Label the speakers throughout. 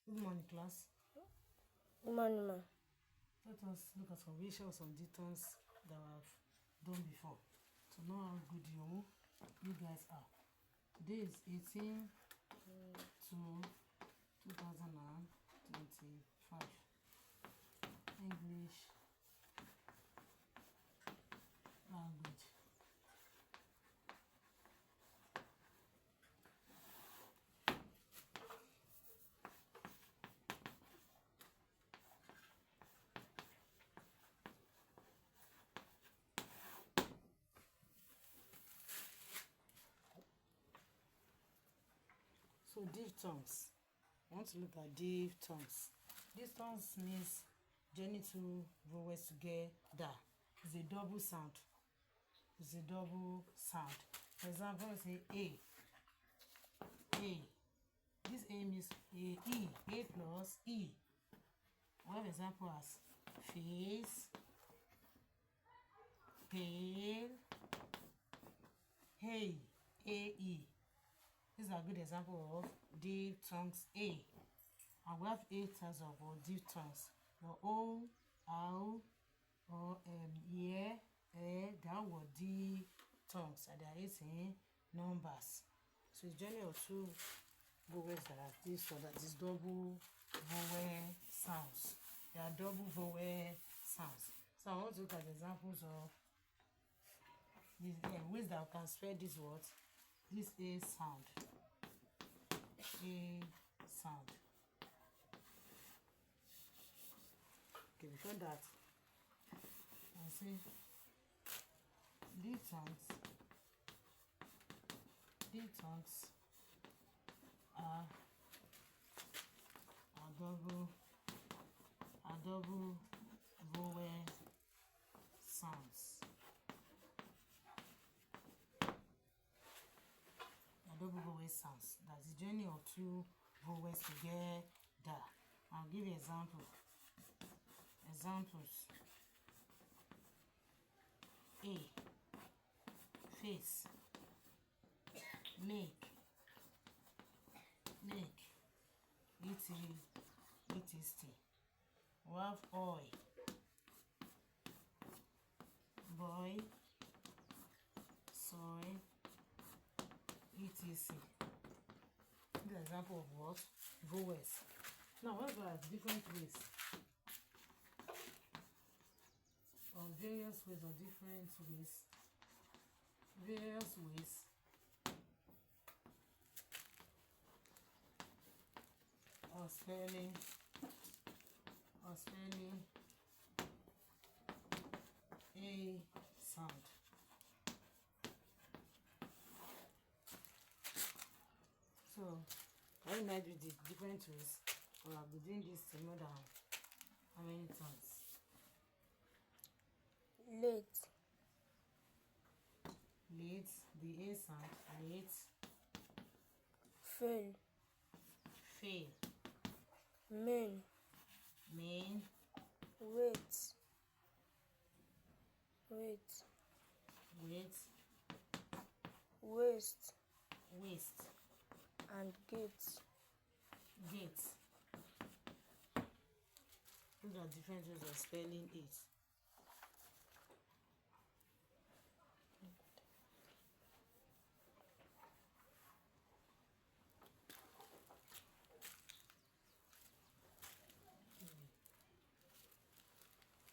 Speaker 1: Good morning, class.
Speaker 2: Good morning, ma.
Speaker 1: Let us look at some ratios of diphthongs that we have done before to know how good you guys are. Today is 18 to 2025. English language. So diphthongs. I want to look at diphthongs. Diphthongs means joining two vowels together. It's a double sound. It's a double sound. For example, I say A. A. This A means A, E. A plus E. I have example as face, pale, hey, A-E. These are good example of diphthongs A. And we have 8 types of diphthongs. The O, ow, or yeah, that were diphthongs, and there are 8 in numbers. So it's generally two vowels that are this or that is double vowel sounds. They are double vowel sounds. So I want to look at examples of these ways that I can spell this word. This A sound. A sound. Okay, before that, I say diphthongs are double vowel sounds. Double vowel sounds. That's the journey of two vowels together. I'll give you examples. A. Face. Make. E.t.c. We have oil. Boy. Soil. E.t.c. The example of what? Vowels. Now, what about different ways? Or various ways or different ways. Various ways of spelling a sound. So, I know with the different ways, or I'll be doing this to more than how many times?
Speaker 2: Late.
Speaker 1: Late, the A sound, late.
Speaker 2: Fail.
Speaker 1: Fail.
Speaker 2: Main. Wait.
Speaker 1: Wait.
Speaker 2: Waste.
Speaker 1: Waste.
Speaker 2: And gate.
Speaker 1: Those are different ways of spelling it.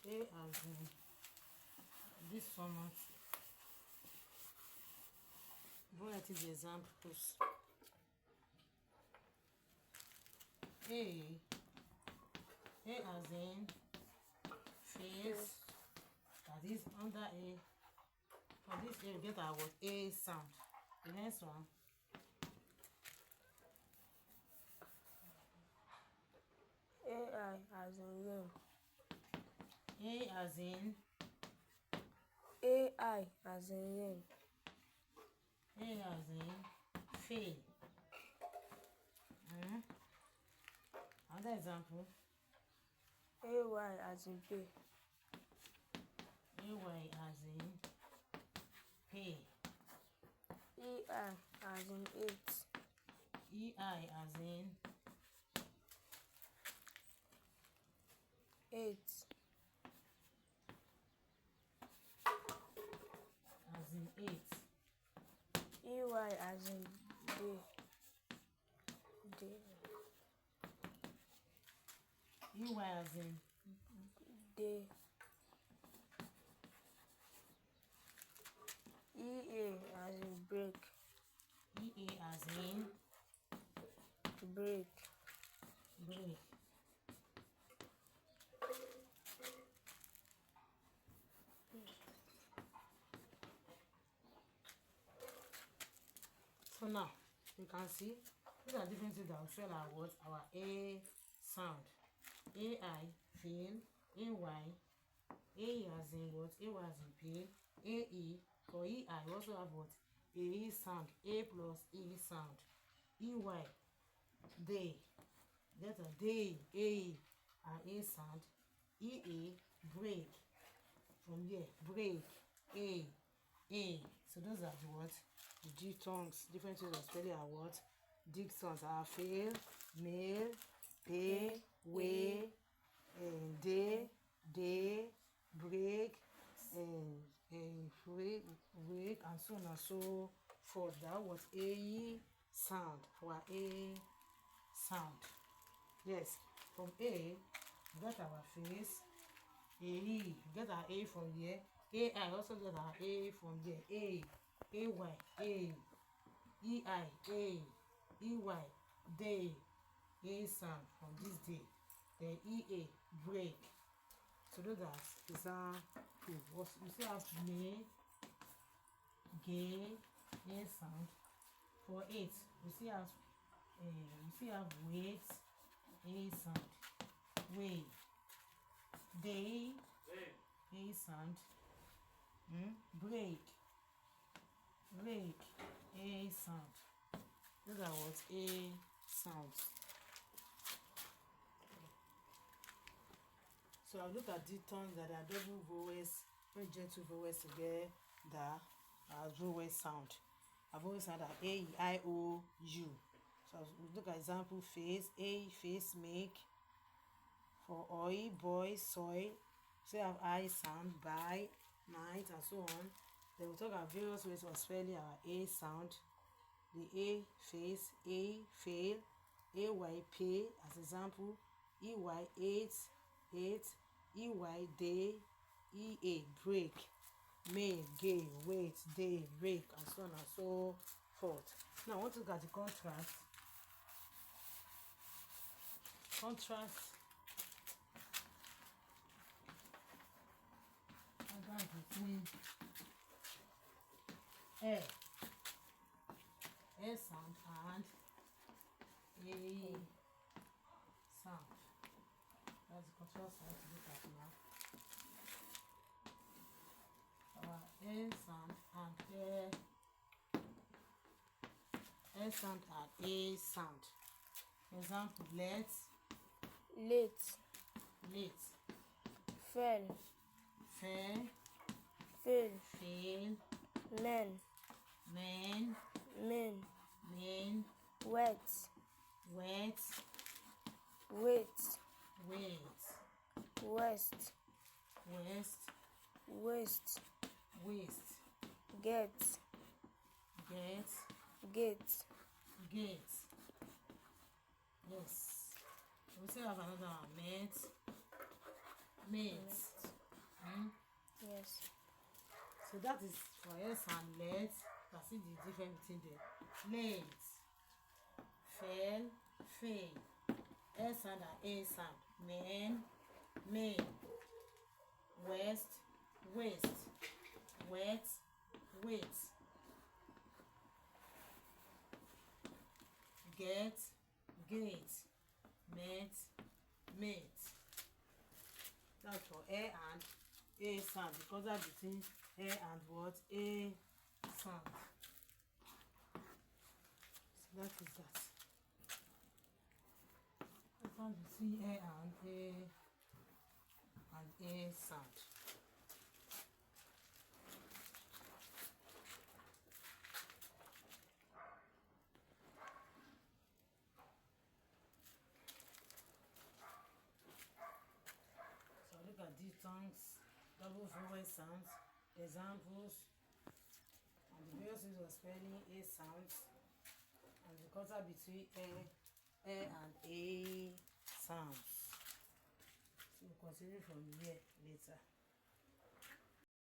Speaker 1: A as in this format. What are the examples? A as in face. That is under A. For this A, we get our word A sound. The next one.
Speaker 2: AI as in rain.
Speaker 1: A as in
Speaker 2: AI as in rain.
Speaker 1: A as in fail. Another example.
Speaker 2: AY as in pay.
Speaker 1: AY as in pay.
Speaker 2: EI as in 8.
Speaker 1: EI as in
Speaker 2: EY as in day. Day.
Speaker 1: EY as in
Speaker 2: Day. EA as in break.
Speaker 1: EA as in
Speaker 2: Break.
Speaker 1: break. So now you can see these are different things that will spell our words, our A sound. AI fail, AY, A as in what? AY as in pale, AE. For EI we also have what? AE sound, A plus E sound. EY, they. Get a day, A and A sound. EA, break. From here, break, A. So those are the words, the diphthongs, different ways of spelling our words. Diphthongs are fail, male, pay, way, and day, break, and break, and so on and so forth. That was A sound, our A sound. Yes, from A, we got our face. A, get our A from here. AI also get our A from here. A, AY, A, EI, A, EY, day, A sound from this day. Then EA, break. So those are examples. You still have may, gay, A sound. For 8, we still have wait, A sound. Way, day, A sound. Break, A sound. Those are what A sounds. So I'll look at diphthongs that are double vowels, when gentle vowels together as vowel sound. I've always had A, E, I, O, U. So I'll look at example face, A, face, make. For oi, boy, soy. So I have I sound, by, night, and so on. Then we'll talk about various ways of spelling our A sound. The A, face, A, fail, AY, pay, as example, EY, 8, EY, day, EA, break, may, gay, wait, day, break, and so on and so forth. Now I want to look at the contrast. Between A sound and A sound. That's the contrast I want to look at now. Our A sound and A sound and A sound. Example, let's,
Speaker 2: Late. Fell.
Speaker 1: fair,
Speaker 2: Fail.
Speaker 1: fail,
Speaker 2: Men.
Speaker 1: man,
Speaker 2: Men. Wet.
Speaker 1: wet,
Speaker 2: Wait.
Speaker 1: wait,
Speaker 2: West.
Speaker 1: west,
Speaker 2: Waste.
Speaker 1: waste,
Speaker 2: Get. Gate.
Speaker 1: gate. Yes. We still have another one, mate.
Speaker 2: Yes.
Speaker 1: So that is for S and let. You can see the difference between them. Late, fell, fail. S sound and A sound. Men, west, waste, wet, wait. Get, gate, met, mate. That's for A and A sound, because that's between A and what? A sound. So that is that. I found between A and A sound. So look at diphthongs, double vowel sounds, examples, and the various ways of spelling A sounds, and the contact between and A sounds. So we'll continue from here later.